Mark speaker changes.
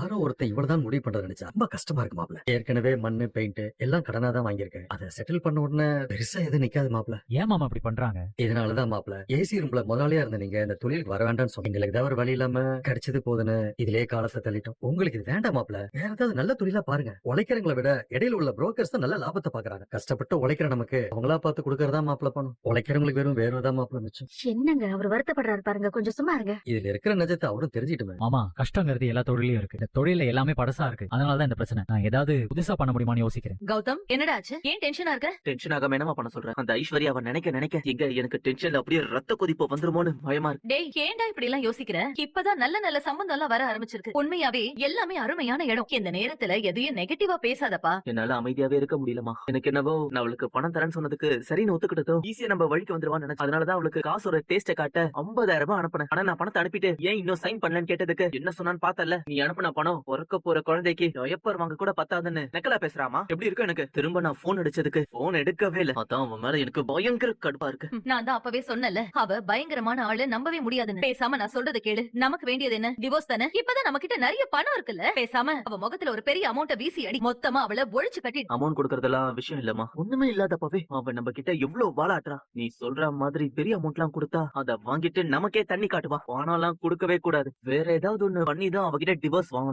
Speaker 1: யாரோ ஒருத்தன் இவ்வளவுதான் முடிவு பண்றது நினைச்சா ரொம்ப கஷ்டமா இருக்கு மாப்ள. ஏற்கனவே மண்ணு பெயிண்ட் எல்லாம் கடனா தான் வாங்கியிருக்கேன். அதை செட்டில் பண்ண உடனே பெருசா எதுவும் நிக்காது மாப்ள.
Speaker 2: ஏன் மாமா அப்படி பண்றாங்க?
Speaker 1: இதனாலதான் மாப்ள ஏசி ரூம்ல முதலாளியா இருந்த நீங்க இந்த தொழிலுக்கு வர வேண்டாம்னு சொன்னீங்க. எங்களுக்கு ஏதாவது ஒரு வழி இல்லாம கிடைச்சது போதுன்னு இதுலயே காலத்தை தள்ளிட்டோம். உங்களுக்கு இது வேண்டாம் மாப்ள. வேற ஏதாவது நல்ல தொழிலா பாருங்க. உழைக்கிறவங்களை விட இடையில உள்ள புரோக்கர்ஸ் தான் நல்ல லாபத்தை பாக்குறாங்க. கஷ்டப்பட்டு உழைக்கிற நமக்கு அவங்களா பார்த்து கொடுக்கறதா மாப்ள பணம். உழைக்கிறவங்களுக்கு வெறும் வேறதான் மாப்ள மிச்சம்.
Speaker 3: என்னங்க அவர் வருத்தப்படுறாரு பாருங்க, கொஞ்சம் சும்மா இருங்க.
Speaker 1: இதுல இருக்கிற நிஜத்தை அவரும் தெரிஞ்சிட்டுமே.
Speaker 2: மாமா, கஷ்டங்கிறது எல்லா தொழிலையும் இருக்கு. இந்த தொழில எல்லாமே படசா இருக்கு. அதனாலதான் இந்த பிரச்சனை. நான் ஏதாவது புதுசா பண்ண முடியுமான்னு யோசிக்கிறேன்.
Speaker 3: கௌதம், என்னடா ஆச்சு? ஏன் டென்ஷனா இருக்க?
Speaker 4: டென்ஷன் ஆகாம என்னமா பண்ண சொல்றேன்? அந்த ஐஸ்வர்யா அவன் நினைக்க எங்க எனக்கு டென்ஷன்ல அப்படியே ரத்த கொதிப்பு வந்துருமோன்னு பயமா இருக்கு.
Speaker 3: டேய், ஏன்டா இப்படி எல்லாம் யோசிக்கிற? இப்பதான் நல்ல நல்ல சம்பந்தம் எல்லாம் வர ஆரம்பிச்சிருக்கு. உண்மையாவே எல்லாமே அருமையான இடம். இந்த நேரத்துல எதையும் நெகட்டிவா பேசாதப்பா.
Speaker 4: என்னால அமைதியாவே இருக்க முடியலமா. எனக்கு என்னவோ நான் அவளுக்கு பணம் தரேன்னு சொன்னதுக்கு சரின்னு ஒத்துக்கிட்டதும் ஈஸியா நம்ம வழிக்கு வந்துருவான்னு நினைச்சேன். அதனாலதான் அவளுக்கு காசோட டேஸ்ட காட்ட 50,000 ரூபாய் அனுப்பினேன். ஆனா நான் பணத்தை அனுப்பிட்டு ஏன் இன்னும் சைன் பண்ணலன்னு கேட்டதுக்கு என்ன சொன்னான்னு பார்த்தல, நீ அனுப்பின பணம் பிறக்க போற குழந்தைக்கு டயப்பர் வாங்க கூட பத்தாதுன்னு நக்கலா பேசுறாமா. எப்படி இருக்கும் எனக்கு? திரும்ப நான் போன் அடிச்சதுக்கு போன் எடுக்கவே இல்ல. அதான் அவன் மேல எனக்கு பயங்கர கடுப்பா இருக்கு.
Speaker 3: நான் தான் அப்பவே சொன்னல, அவ பயங்கரமான ஆளு, நம்பவே முடியாதுன்னு. பேசாம நான் சொல்றதை கேளு. நமக்கு வேண்டியது என்ன? டிவோர்ஸ் தானே? இப்பதான் நம்ம கிட்ட நிறைய பணம் இருக்குல்ல. பேசாம அவ முகத்துல ஒரு பெரிய அமௌண்ட வீசி அடி. மொத்தமா அவளை ஒழிச்சு கட்டி.
Speaker 4: அமௌண்ட் கொடுக்கறதெல்லாம் விஷயம் இல்லமா. ஒண்ணுமே இல்லாதப்பவே அவன் நம்ம கிட்ட எவ்வளவு வாழாட்டுறா. நீ சொல்ற மாதிரி பெரிய அமௌண்ட் எல்லாம் கொடுத்தா அத வாங்கிட்டு நமக்கே தண்ணி காட்டுவா. பணம் எல்லாம் கொடுக்கவே கூடாது. வேற ஏதாவது ஒண்ணு பண்ணி தான் அவகிட்ட டிவோர்ஸ் வாங்கணும்.